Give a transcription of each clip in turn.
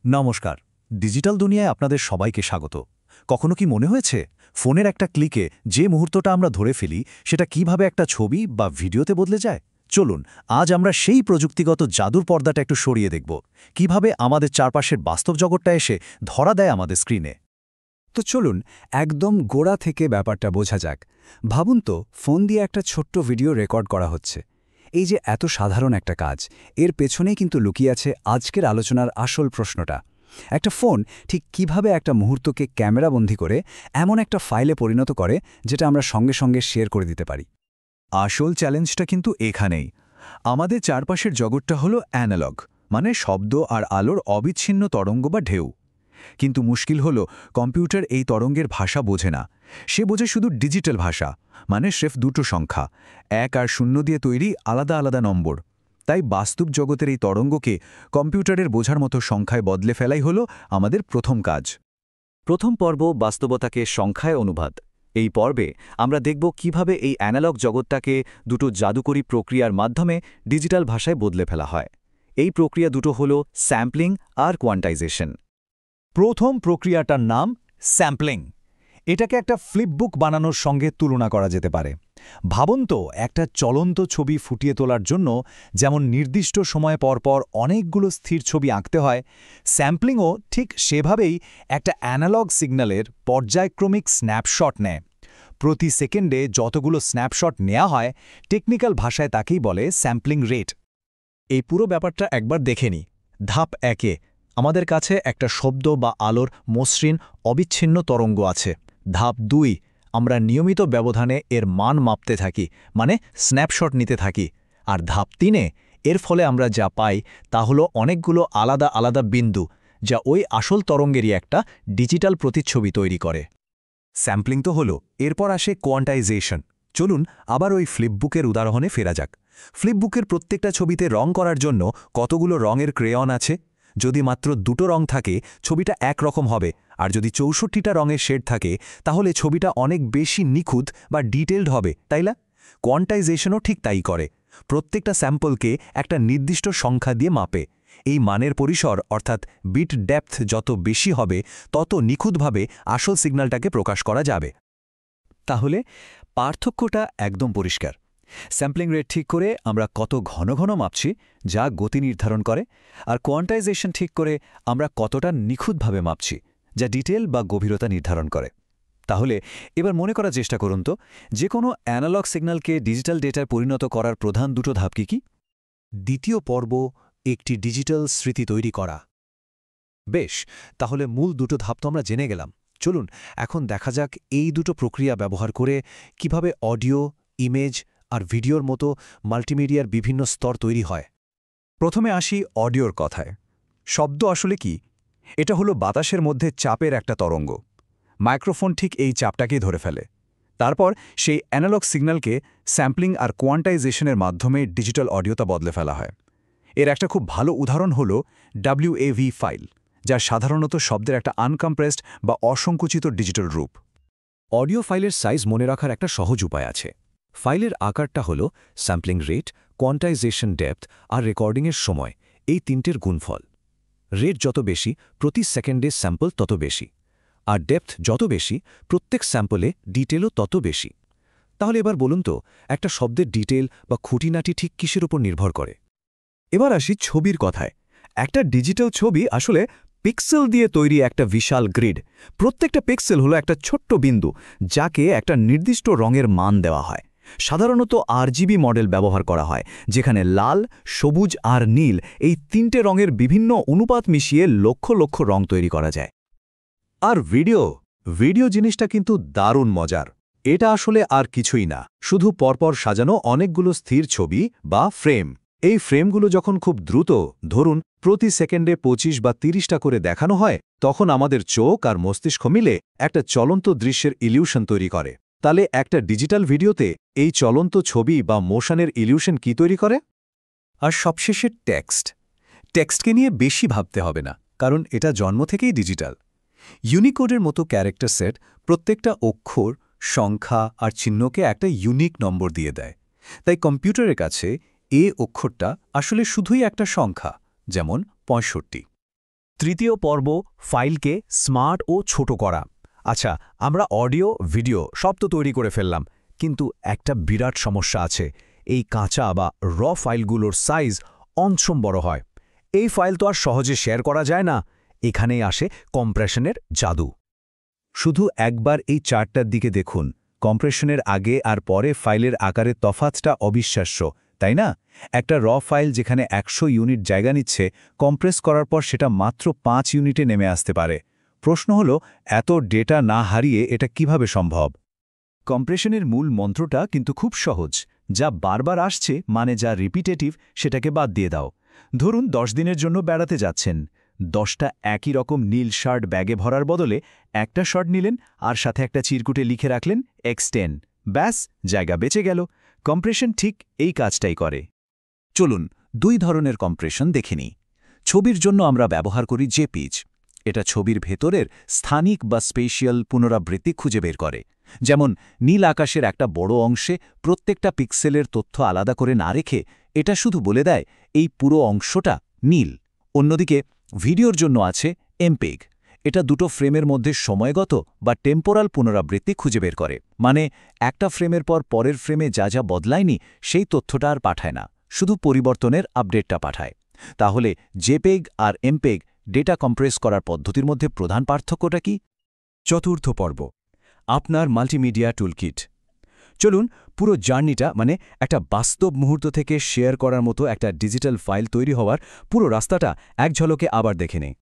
নমস্কার। ডিজিটাল দুনিয়ায় আপনাদের সবাইকে স্বাগত। কখনো কি মনে হয়েছে ফোনের একটা ক্লিকে যে মুহূর্তটা আমরা ধরে ফেলি সেটা কিভাবে একটা ছবি বা ভিডিওতে বদলে যায়? চলুন আজ আমরা সেই প্রযুক্তিগত জাদুর পর্দাটা একটু সরিয়ে দেখব, কিভাবে আমাদের চারপাশের বাস্তব জগৎটা এসে ধরা দেয় আমাদের স্ক্রিনে। তো চলুন একদম গোড়া থেকে ব্যাপারটা বোঝা যাক। ভাবুন তো, ফোন দিয়ে একটা ছোট্ট ভিডিও রেকর্ড করা হচ্ছে। এই যে এত সাধারণ একটা কাজ, এর পেছনেই কিন্তু লুকিয়ে আছে আজকের আলোচনার আসল প্রশ্নটা। একটা ফোন ঠিক কিভাবে একটা মুহূর্তকে ক্যামেরাবন্দী করে এমন একটা ফাইলে পরিণত করে যেটা আমরা সঙ্গে সঙ্গে শেয়ার করে দিতে পারি। আসল চ্যালেঞ্জটা কিন্তু এখানেই। আমাদের চারপাশের জগৎটা হলো অ্যানালগ, মানে শব্দ আর আলোর অবিচ্ছিন্ন তরঙ্গ বা ঢেউ। কিন্তু মুশকিল হলো কম্পিউটার এই তরঙ্গের ভাষা বোঝে না। সে বোঝে শুধু ডিজিটাল ভাষা, মানে স্রেফ দুটো সংখ্যা, 1 আর 0 দিয়ে তৈরি আলাদা আলাদা নম্বর। তাই বাস্তব জগতের এই তরঙ্গকে কম্পিউটারের বোঝার মতো সংখ্যায় বদলে ফেলাই হলো আমাদের প্রথম কাজ। প্রথম পর্ব বাস্তবতাকে সংখ্যায় অনুবাদ। এই পর্বে আমরা দেখব কিভাবে এই অ্যানালগ জগৎটাকে দুটো জাদুকরী প্রক্রিয়ার মাধ্যমে ডিজিটাল ভাষায় বদলে ফেলা হয়। এই প্রক্রিয়া দুটো হল স্যাম্পলিং আর কোয়ান্টাইজেশন। প্রথম প্রক্রিয়াটার নাম স্যাম্পলিং। এটাকে একটা ফ্লিপবুক বানানোর সঙ্গে তুলনা করা যেতে পারে। ভাবুন তো, একটা চলন্ত ছবি ফুটিয়ে তোলার জন্য যেমন নির্দিষ্ট সময় পরপর অনেকগুলো স্থির ছবি আঁকতে হয়, স্যাম্পলিংও ঠিক সেভাবেই একটা অ্যানালগ সিগন্যালের পর্যায়ক্রমিক স্ন্যাপশট নেয়। প্রতি সেকেন্ডে যতগুলো স্ন্যাপশট নেওয়া হয়, টেকনিক্যাল ভাষায় তাকেই বলে স্যাম্পলিং রেট। এই পুরো ব্যাপারটা একবার দেখে নিই। ধাপ 1, আমাদের কাছে একটা শব্দ বা আলোর মসৃণ অবিচ্ছিন্ন তরঙ্গ আছে। ধাপ 2, আমরা নিয়মিত ব্যবধানে এর মান মাপতে থাকি, মানে স্ন্যাপশট নিতে থাকি। আর ধাপ 3, এর ফলে আমরা যা পাই তা হলো অনেকগুলো আলাদা আলাদা বিন্দু, যা ওই আসল তরঙ্গেরই একটা ডিজিটাল প্রতিচ্ছবি তৈরি করে। স্যাম্পলিং তো হলো, এরপর আসে কোয়ান্টাইজেশন। চলুন আবার ওই ফ্লিপবুকের উদাহরণে ফেরা যাক। ফ্লিপবুকের প্রত্যেকটা ছবিতে রং করার জন্য কতগুলো রঙের ক্রেয়ন আছে? যদি মাত্র দুটো রং থাকে, ছবিটা একরকম হবে, আর যদি 64টা রঙের শেড থাকে, তাহলে ছবিটা অনেক বেশি নিখুঁত বা ডিটেইলড হবে, তাই না? কোয়ান্টাইজেশনও ঠিক তাই করে। প্রত্যেকটা স্যাম্পলকে একটা নির্দিষ্ট সংখ্যা দিয়ে মাপে। এই মানের পরিসর অর্থাৎ বিট ডেপথ যত বেশি হবে, তত নিখুঁতভাবে আসল সিগন্যালটাকে প্রকাশ করা যাবে। তাহলে পার্থক্যটা একদম পরিষ্কার। স্যাম্পলিং রেট ঠিক করে আমরা কত ঘন ঘন মাপছি, যা গতি নির্ধারণ করে, আর কোয়ান্টাইজেশন ঠিক করে আমরা কতটা নিখুঁতভাবে মাপছি, যা ডিটেল বা গভীরতা নির্ধারণ করে। তাহলে এবার মনে করার চেষ্টা করুন তো, যে কোনো অ্যানালগ সিগন্যালকে ডিজিটাল ডেটায় পরিণত করার প্রধান দুটো ধাপ কি? দ্বিতীয় পর্ব, একটি ডিজিটাল স্মৃতি তৈরি করা। বেশ, তাহলে মূল দুটো ধাপ তো আমরা জেনে গেলাম। চলুন এখন দেখা যাক এই দুটো প্রক্রিয়া ব্যবহার করে কিভাবে অডিও, ইমেজ আর ভিডিওর মতো মাল্টিমিডিয়ার বিভিন্ন স্তর তৈরি হয়। প্রথমে আসি অডিওর কথায়। শব্দ আসলে কি? এটা হলো বাতাসের মধ্যে চাপের একটা তরঙ্গ। মাইক্রোফোন ঠিক এই চাপটাকেই ধরে ফেলে। তারপর সেই অ্যানালগ সিগন্যালকে স্যাম্পলিং আর কোয়ান্টাইজেশনের মাধ্যমে ডিজিটাল অডিওতে বদলে ফেলা হয়। এর একটা খুব ভালো উদাহরণ হল WAV ফাইল, যা সাধারণত শব্দের একটা আনকম্প্রেসড বা অসংকুচিত ডিজিটাল রূপ। অডিও ফাইলের সাইজ মনে রাখার একটা সহজ উপায় আছে। ফাইলের আকারটা হল স্যাম্পলিং রেট, কোয়ান্টাইজেশন ডেপথ আর রেকর্ডিংয়ের সময়, এই তিনটের গুণফল। রেট যত বেশি, প্রতি সেকেন্ডে স্যাম্পল তত বেশি। আর ডেপথ যত বেশি, প্রত্যেক স্যাম্পলে ডিটেলও তত বেশি। তাহলে এবার বলুন তো, একটা শব্দের ডিটেল বা খুঁটিনাটি ঠিক কিসের উপর নির্ভর করে? এবার আসি ছবির কথায়। একটা ডিজিটাল ছবি আসলে পিক্সেল দিয়ে তৈরি একটা বিশাল গ্রিড। প্রত্যেকটা পিক্সেল হলো একটা ছোট্ট বিন্দু, যাকে একটা নির্দিষ্ট রঙের মান দেওয়া হয়। সাধারণত RGB মডেল ব্যবহার করা হয়, যেখানে লাল, সবুজ আর নীল এই তিনটে রঙের বিভিন্ন অনুপাত মিশিয়ে লক্ষ লক্ষ রং তৈরি করা যায়। আর ভিডিও জিনিসটা কিন্তু দারুণ মজার। এটা আসলে আর কিছুই না, শুধু পরপর সাজানো অনেকগুলো স্থির ছবি বা ফ্রেম। এই ফ্রেমগুলো যখন খুব দ্রুত, ধরুন প্রতি সেকেন্ডে 25 বা 30টা করে দেখানো হয়, তখন আমাদের চোখ আর মস্তিষ্ক মিলে একটা চলন্ত দৃশ্যের ইলিউশন তৈরি করে। তাহলে একটা ডিজিটাল ভিডিওতে এই চলন্ত ছবি বা মোশনের ইলিউশন কি তৈরি করে? আর সবশেষে টেক্সটকে নিয়ে বেশি ভাবতে হবে না, কারণ এটা জন্ম থেকেই ডিজিটাল। ইউনিকোডের মতো ক্যারেক্টার সেট প্রত্যেকটা অক্ষর, সংখ্যা আর চিহ্নকে একটা ইউনিক নম্বর দিয়ে দেয়। তাই কম্পিউটারের কাছে অক্ষরটা আসলে শুধুই একটা সংখ্যা, যেমন 65। তৃতীয় পর্ব, ফাইলকে স্মার্ট ও ছোট করা। আচ্ছা, আমরা অডিও, ভিডিও সব তো তৈরি করে ফেললাম, কিন্তু একটা বিরাট সমস্যা আছে। এই কাঁচা বা ফাইলগুলোর সাইজ অনসম বড় হয়। এই ফাইল তো আর সহজে শেয়ার করা যায় না। এখানেই আসে কম্প্রেশনের জাদু। শুধু একবার এই চার্টটার দিকে দেখুন। কম্প্রেশনের আগে আর পরে ফাইলের আকারের তফাৎটা অবিশ্বাস্য, তাই না? একটা ফাইল যেখানে 100 ইউনিট জায়গা নিচ্ছে, কম্প্রেস করার পর সেটা মাত্র 5 ইউনিটে নেমে আসতে পারে। প্রশ্ন হলো, এত ডেটা না হারিয়ে এটা কিভাবে সম্ভব? কম্প্রেশনের মূল মন্ত্রটা কিন্তু খুব সহজ। যা বারবার আসছে, মানে যা রিপিটেটিভ, সেটাকে বাদ দিয়ে দাও। ধরুন 10 দিনের জন্য বেড়াতে যাচ্ছেন। 10টা একই রকম নীল শার্ট ব্যাগে ভরার বদলে একটা শর্ট নিলেন আর সাথে একটা চিরকুটে লিখে রাখলেন X10। ব্যাস, জায়গা বেঁচে গেল। কম্প্রেশন ঠিক এই কাজটাই করে। চলুন 2 ধরনের কম্প্রেশন দেখে নিই। ছবির জন্য আমরা ব্যবহার করি জেপিজ। এটা ছবির ভেতরের স্থানিক বা স্পেশিয়াল পুনরাবৃত্তি খুঁজে বের করে। যেমন নীল আকাশের একটা বড় অংশে প্রত্যেকটা পিক্সেলের তথ্য আলাদা করে না রেখে এটা শুধু বলে দেয় এই পুরো অংশটা নীল। অন্যদিকে ভিডিওর জন্য আছে এমপেগ। এটা দুটো ফ্রেমের মধ্যে সময়গত বা টেম্পোরাল পুনরাবৃত্তি খুঁজে বের করে। মানে একটা ফ্রেমের পর পরের ফ্রেমে যা যা বদলায়নি সেই তথ্যটা আর পাঠায় না, শুধু পরিবর্তনের আপডেটটা পাঠায়। তাহলে জেপেগ আর এমপেগ ডেটা কম্প্রেস করার পদ্ধতির মধ্যে প্রধান পার্থক্যটা কি? চতুর্থ পর্ব, আপনার মাল্টিমিডিয়া টুলকিট। চলুন পুরো জার্নিটা, মানে একটা বাস্তব মুহূর্ত থেকে শেয়ার করার মতো একটা ডিজিটাল ফাইল তৈরি হওয়ার পুরো রাস্তাটা এক ঝলকে আবার দেখে নেই।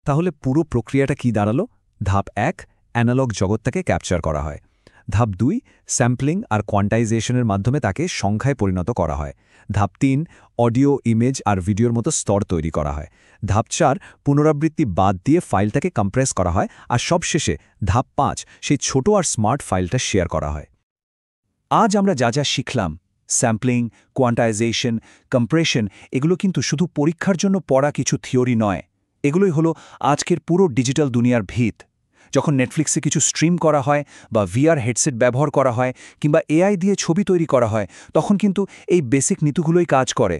তাহলে পুরো প্রক্রিয়াটা কি দাঁড়ালো? ধাপ 1, অ্যানালগ জগৎটাকে ক্যাপচার করা হয়। ধাপ 2, স্যাম্পলিং আর কোয়ান্টাইজেশনের মাধ্যমে তাকে সংখ্যায় পরিণত করা হয়। ধাপ 3, অডিও, ইমেজ আর ভিডিওর মতো স্তর তৈরি করা হয়। ধাপ 4, পুনরাবৃত্তি বাদ দিয়ে ফাইলটাকে কম্প্রেস করা হয়। আর সবশেষে ধাপ 5, সেই ছোট আর স্মার্ট ফাইলটা শেয়ার করা হয়। আজ আমরা যা যা শিখলাম, স্যাম্পলিং, কোয়ান্টাইজেশন, কম্প্রেশন, এগুলো কিন্তু শুধু পরীক্ষার জন্য পড়া কিছু থিওরি নয়। এগুলোই হলো আজকের পুরো ডিজিটাল দুনিয়ার ভিত। যখন নেটফ্লিক্সে কিছু স্ট্রিম করা হয় বা VR হেডসেট ব্যবহার করা হয় কিংবা AI দিয়ে ছবি তৈরি করা হয়, তখন কিন্তু এই বেসিক নীতিগুলোই কাজ করে।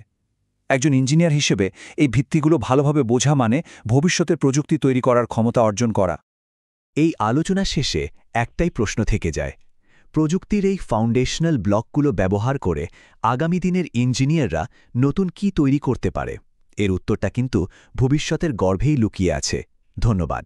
একজন ইঞ্জিনিয়ার হিসেবে এই ভিত্তিগুলো ভালোভাবে বোঝা মানে ভবিষ্যতের প্রযুক্তি তৈরি করার ক্ষমতা অর্জন করা। এই আলোচনা শেষে একটাই প্রশ্ন থেকে যায়। প্রযুক্তির এই ফাউন্ডেশনাল ব্লকগুলো ব্যবহার করে আগামী দিনের ইঞ্জিনিয়াররা নতুন কি তৈরি করতে পারে? এর উত্তরটা কিন্তু ভবিষ্যতের গর্ভেই লুকিয়ে আছে। ধন্যবাদ।